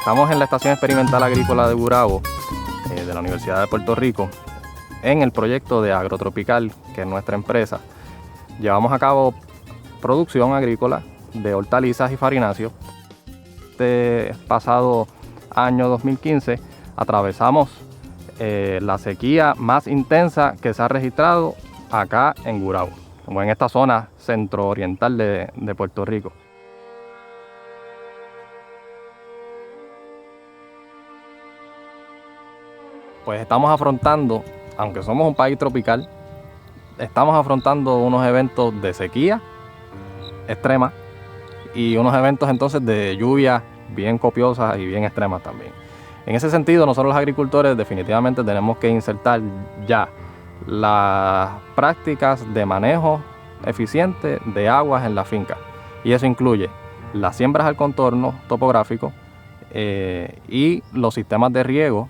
Estamos en la Estación Experimental Agrícola de Gurabo, de la Universidad de Puerto Rico, en el proyecto de Agrotropical, que es nuestra empresa. Llevamos a cabo producción agrícola de hortalizas y farináceos. Este pasado año 2015 atravesamos la sequía más intensa que se ha registrado acá en Gurabo, como en esta zona centro-oriental de Puerto Rico. Pues estamos afrontando, aunque somos un país tropical, estamos afrontando unos eventos de sequía extrema y unos eventos entonces de lluvias bien copiosas y bien extremas también. En ese sentido, nosotros los agricultores definitivamente tenemos que insertar ya las prácticas de manejo eficiente de aguas en la finca, y eso incluye las siembras al contorno topográfico y los sistemas de riego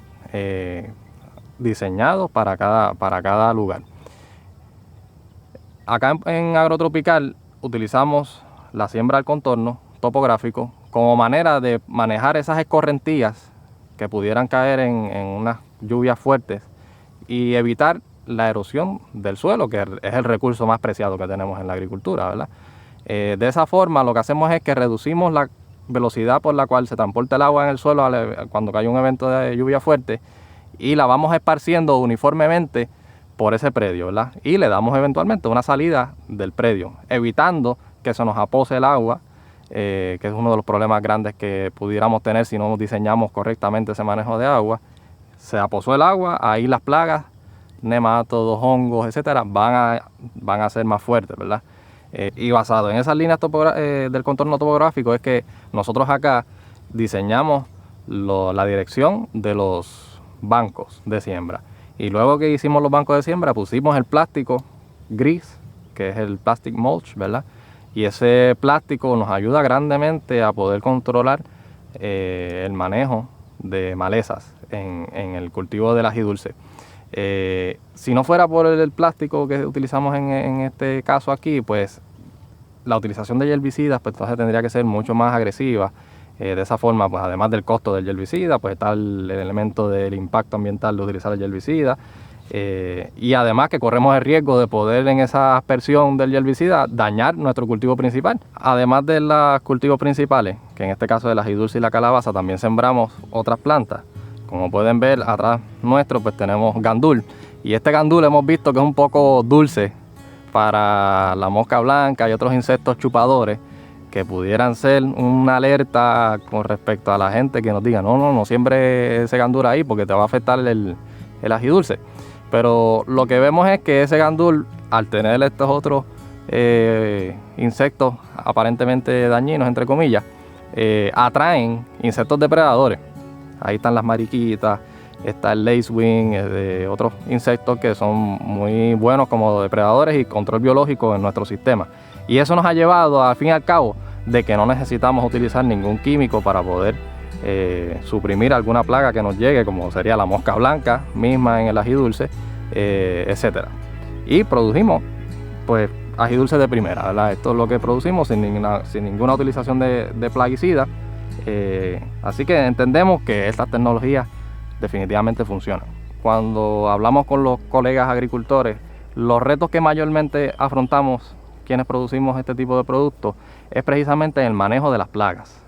diseñados para cada lugar. Acá en Agrotropical utilizamos la siembra al contorno topográfico como manera de manejar esas escorrentías que pudieran caer en unas lluvias fuertes y evitar la erosión del suelo, que es el recurso más preciado que tenemos en la agricultura, ¿verdad? De esa forma, lo que hacemos es que reducimos la velocidad por la cual se transporta el agua en el suelo cuando cae un evento de lluvia fuerte, y la vamos esparciendo uniformemente por ese predio, ¿verdad? Y le damos eventualmente una salida del predio, evitando que se nos apose el agua, que es uno de los problemas grandes que pudiéramos tener si no diseñamos correctamente ese manejo de agua. Se aposó el agua, ahí las plagas, nematodos, hongos, etcétera, van a ser más fuertes, ¿verdad? Y basado en esas líneas del contorno topográfico es que nosotros acá diseñamos la dirección de los bancos de siembra. Y luego que hicimos los bancos de siembra, pusimos el plástico gris, que es el plastic mulch, ¿verdad? Y ese plástico nos ayuda grandemente a poder controlar el manejo de malezas en el cultivo del ají dulce. Si no fuera por el plástico que utilizamos en este caso aquí, pues la utilización de herbicidas pues entonces tendría que ser mucho más agresiva. De esa forma, pues además del costo del herbicida, pues está el elemento del impacto ambiental de utilizar el herbicida, y además que corremos el riesgo de poder en esa aspersión del herbicida dañar nuestro cultivo principal. Además de los cultivos principales, que en este caso el ají dulce y la calabaza, también sembramos otras plantas. Como pueden ver atrás nuestro, pues tenemos gandul, y este gandul hemos visto que es un poco dulce para la mosca blanca y otros insectos chupadores, que pudieran ser una alerta con respecto a la gente que nos diga no siembre ese gandul ahí porque te va a afectar el ají dulce. Pero lo que vemos es que ese gandul, al tener estos otros insectos aparentemente dañinos, entre comillas, atraen insectos depredadores. Ahí están las mariquitas, está el lacewing, otros insectos que son muy buenos como depredadores y control biológico en nuestro sistema. Y eso nos ha llevado, al fin y al cabo, de que no necesitamos utilizar ningún químico para poder suprimir alguna plaga que nos llegue, como sería la mosca blanca misma en el ají dulce, etcétera. Y produjimos, pues, ají dulce de primera, ¿verdad? Esto es lo que producimos sin ninguna utilización de plaguicidas. Así que entendemos que estas tecnologías definitivamente funcionan. Cuando hablamos con los colegas agricultores, los retos que mayormente afrontamos quienes producimos este tipo de productos es precisamente el manejo de las plagas.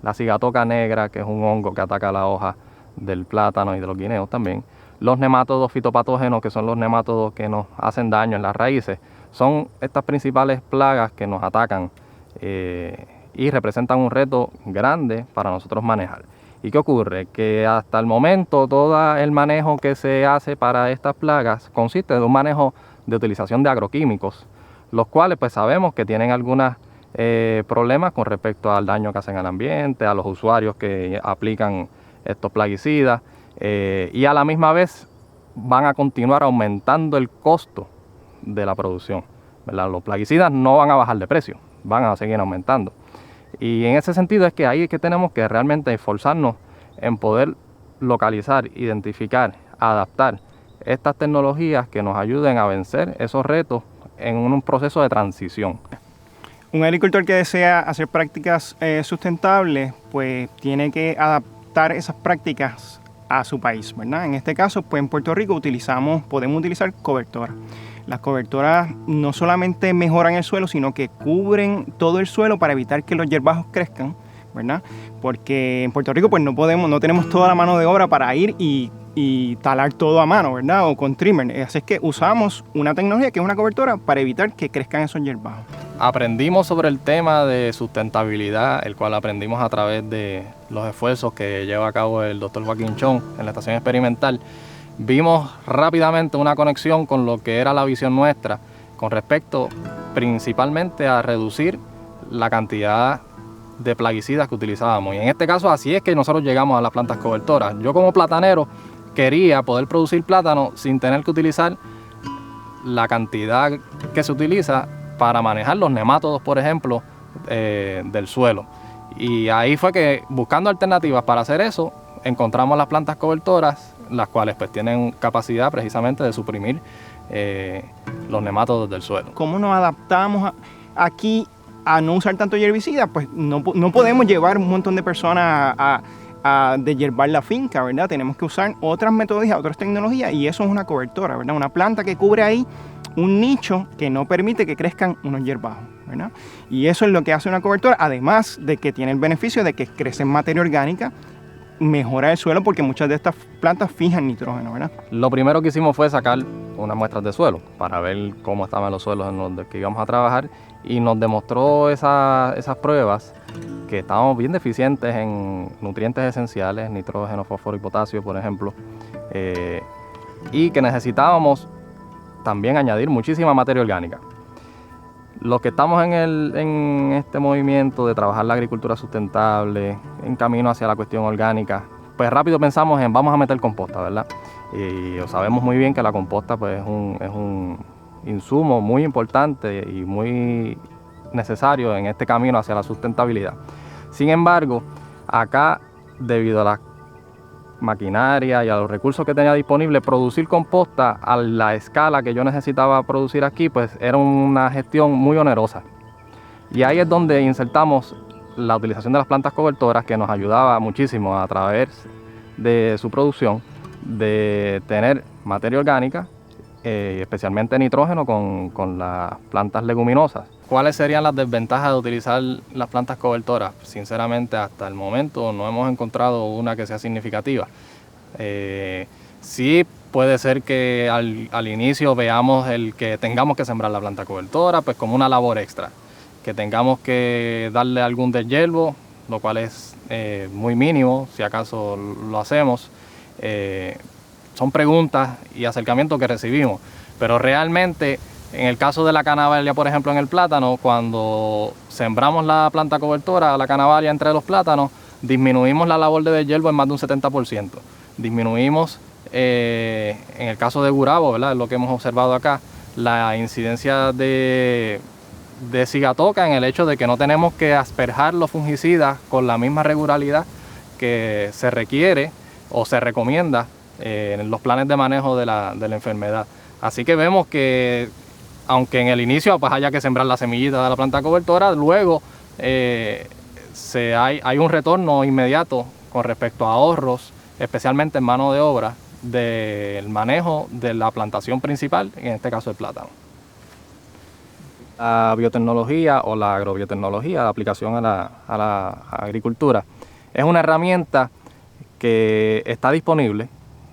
La cigatoca negra, que es un hongo que ataca la hoja del plátano y de los guineos también. Los nemátodos fitopatógenos, que son los nemátodos que nos hacen daño en las raíces, son estas principales plagas que nos atacan y representan un reto grande para nosotros manejar. ¿Y qué ocurre? Que hasta el momento todo el manejo que se hace para estas plagas consiste de un manejo de utilización de agroquímicos, los cuales pues sabemos que tienen algunos problemas con respecto al daño que hacen al ambiente, a los usuarios que aplican estos plaguicidas, y a la misma vez van a continuar aumentando el costo de la producción, ¿verdad? Los plaguicidas no van a bajar de precio, van a seguir aumentando. Y en ese sentido es que ahí es que tenemos que realmente esforzarnos en poder localizar, identificar, adaptar estas tecnologías que nos ayuden a vencer esos retos en un proceso de transición. Un agricultor que desea hacer prácticas sustentables, pues tiene que adaptar adaptar esas prácticas a su país, ¿verdad? En este caso, pues en Puerto Rico podemos utilizar cobertoras. Las cobertoras no solamente mejoran el suelo, sino que cubren todo el suelo para evitar que los hierbajos crezcan, ¿verdad? Porque en Puerto Rico pues no tenemos toda la mano de obra para ir y talar todo a mano, ¿verdad? O con trimmer. Así es que usamos una tecnología que es una cobertura para evitar que crezcan esos hierbajos. Aprendimos sobre el tema de sustentabilidad, el cual aprendimos a través de los esfuerzos que lleva a cabo el Dr. Joaquín Chong en la estación experimental. Vimos rápidamente una conexión con lo que era la visión nuestra con respecto principalmente a reducir la cantidad de plaguicidas que utilizábamos. Y en este caso así es que nosotros llegamos a las plantas cobertoras. Yo como platanero quería poder producir plátano sin tener que utilizar la cantidad que se utiliza para manejar los nemátodos, por ejemplo, del suelo. Y ahí fue que, buscando alternativas para hacer eso, encontramos las plantas cobertoras, las cuales pues tienen capacidad precisamente de suprimir los nemátodos del suelo. ¿Cómo nos adaptamos aquí a no usar tanto herbicida? Pues no podemos llevar un montón de personas a deshiervar la finca, ¿verdad? Tenemos que usar otras metodologías, otras tecnologías, y eso es una cobertora, ¿verdad? Una planta que cubre ahí un nicho que no permite que crezcan unos hierbajos, ¿verdad? Y eso es lo que hace una cobertora, además de que tiene el beneficio de que crece en materia orgánica, mejora el suelo porque muchas de estas plantas fijan nitrógeno, ¿verdad? Lo primero que hicimos fue sacar unas muestras de suelo para ver cómo estaban los suelos en los que íbamos a trabajar, y nos demostró esas pruebas que estábamos bien deficientes en nutrientes esenciales, nitrógeno, fósforo y potasio, por ejemplo, y que necesitábamos también añadir muchísima materia orgánica. Los que estamos en este movimiento de trabajar la agricultura sustentable, en camino hacia la cuestión orgánica, pues rápido pensamos en vamos a meter composta, ¿verdad? Y sabemos muy bien que la composta pues, es un insumo muy importante y muy necesario en este camino hacia la sustentabilidad. Sin embargo, acá, debido a la maquinaria y a los recursos que tenía disponible, producir composta a la escala que yo necesitaba producir aquí, pues era una gestión muy onerosa. Y ahí es donde insertamos la utilización de las plantas cobertoras, que nos ayudaba muchísimo a través de su producción, de tener materia orgánica, especialmente nitrógeno con las plantas leguminosas. ¿Cuáles serían las desventajas de utilizar las plantas cobertoras? Sinceramente, hasta el momento no hemos encontrado una que sea significativa. Sí puede ser que al inicio veamos el que tengamos que sembrar la planta cobertora pues como una labor extra, que tengamos que darle algún deshiervo, lo cual es muy mínimo, si acaso lo hacemos. Son preguntas y acercamientos que recibimos, pero realmente en el caso de la canavalia, por ejemplo, en el plátano, cuando sembramos la planta cobertora, la canavalia entre los plátanos, disminuimos la labor de deshiervo en más de un 70%. Disminuimos, en el caso de Gurabo, ¿verdad? Es lo que hemos observado acá, la incidencia de sigatoca, en el hecho de que no tenemos que asperjar los fungicidas con la misma regularidad que se requiere o se recomienda en los planes de manejo de la enfermedad. Así que vemos que, aunque en el inicio pues haya que sembrar la semillita de la planta cobertora, luego hay un retorno inmediato con respecto a ahorros, especialmente en mano de obra, del manejo de la plantación principal, en este caso el plátano. La biotecnología o la agrobiotecnología, la aplicación a la agricultura, es una herramienta que está disponible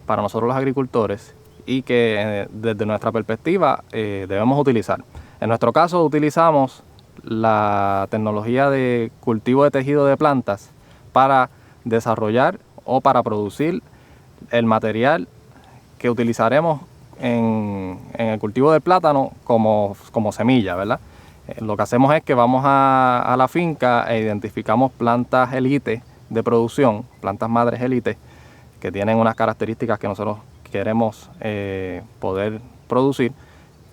para nosotros los agricultores y que desde nuestra perspectiva debemos utilizar. En nuestro caso utilizamos la tecnología de cultivo de tejido de plantas para desarrollar o para producir el material que utilizaremos en el cultivo del plátano como semilla, ¿verdad? Lo que hacemos es que vamos a la finca e identificamos plantas élite de producción, plantas madres élite, que tienen unas características que nosotros queremos poder producir,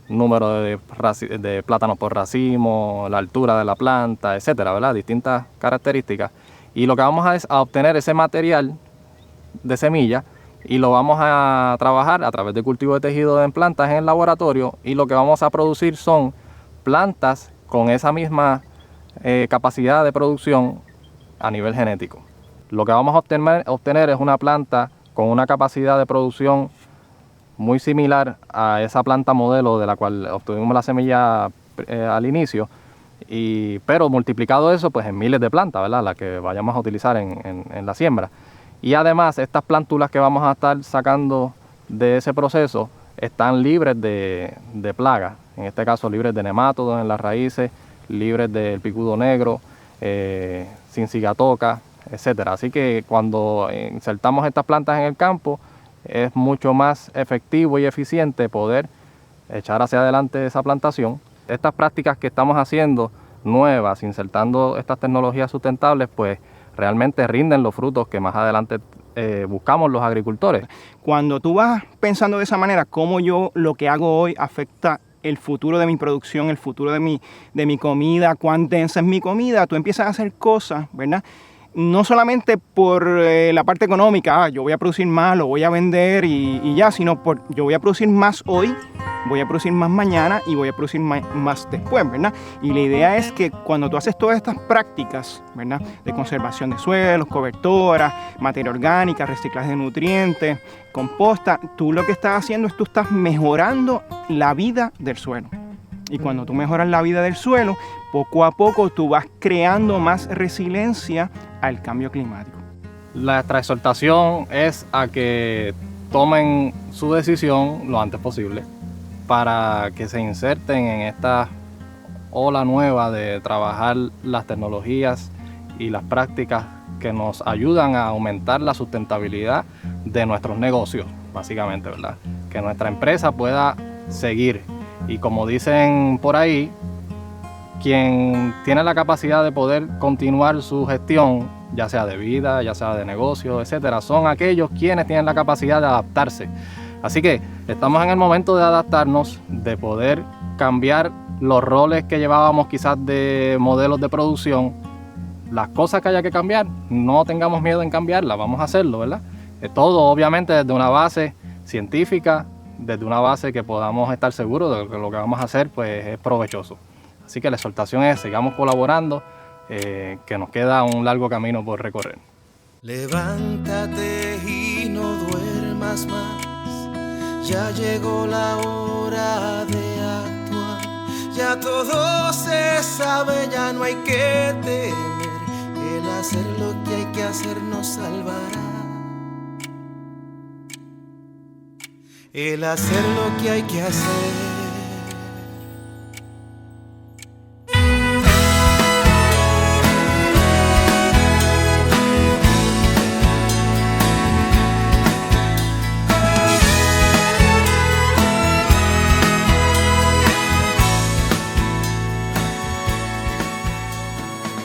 número de plátanos por racimo, la altura de la planta, etcétera, ¿verdad? Distintas características. Y lo que vamos a es a obtener ese material de semilla y lo vamos a trabajar a través de cultivo de tejido en plantas en el laboratorio, y lo que vamos a producir son plantas con esa misma capacidad de producción a nivel genético. lo que vamos a obtener es una planta con una capacidad de producción muy similar a esa planta modelo de la cual obtuvimos la semilla al inicio, pero multiplicado eso pues en miles de plantas, ¿verdad? Las que vayamos a utilizar en la siembra. Y además estas plántulas que vamos a estar sacando de ese proceso están libres de plagas, en este caso libres de nemátodos en las raíces, libres del picudo negro, sin cigatoca, etcétera. Así que cuando insertamos estas plantas en el campo es mucho más efectivo y eficiente poder echar hacia adelante esa plantación. Estas prácticas que estamos haciendo nuevas, insertando estas tecnologías sustentables, pues realmente rinden los frutos que más adelante buscamos los agricultores. Cuando tú vas pensando de esa manera, cómo yo lo que hago hoy afecta el futuro de mi producción, el futuro de mi comida, cuán densa es mi comida, tú empiezas a hacer cosas, ¿verdad? No solamente por la parte económica, yo voy a producir más, lo voy a vender y ya, sino yo voy a producir más hoy, voy a producir más mañana y voy a producir más después, ¿verdad? Y la idea es que cuando tú haces todas estas prácticas, ¿verdad? De conservación de suelos, cobertoras, materia orgánica, reciclaje de nutrientes, composta, tú lo que estás haciendo es tú estás mejorando la vida del suelo. Y cuando tú mejoras la vida del suelo, poco a poco tú vas creando más resiliencia al cambio climático. Nuestra exhortación es a que tomen su decisión lo antes posible para que se inserten en esta ola nueva de trabajar las tecnologías y las prácticas que nos ayudan a aumentar la sustentabilidad de nuestros negocios, básicamente, ¿verdad? Que nuestra empresa pueda seguir. Y como dicen por ahí, quien tiene la capacidad de poder continuar su gestión, ya sea de vida, ya sea de negocio, etcétera, son aquellos quienes tienen la capacidad de adaptarse. Así que estamos en el momento de adaptarnos, de poder cambiar los roles que llevábamos quizás de modelos de producción. Las cosas que haya que cambiar, no tengamos miedo en cambiarlas, vamos a hacerlo, ¿verdad? Todo obviamente desde una base científica, desde una base que podamos estar seguros de que lo que vamos a hacer pues, es provechoso. Así que la exhortación es, sigamos colaborando, que nos queda un largo camino por recorrer. Levántate y no duermas más, ya llegó la hora de actuar, ya todo se sabe, ya no hay que temer, el hacer lo que hay que hacer nos salvará. El hacer lo que hay que hacer.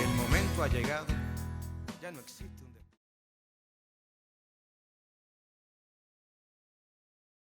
El momento ha llegado, ya no existe.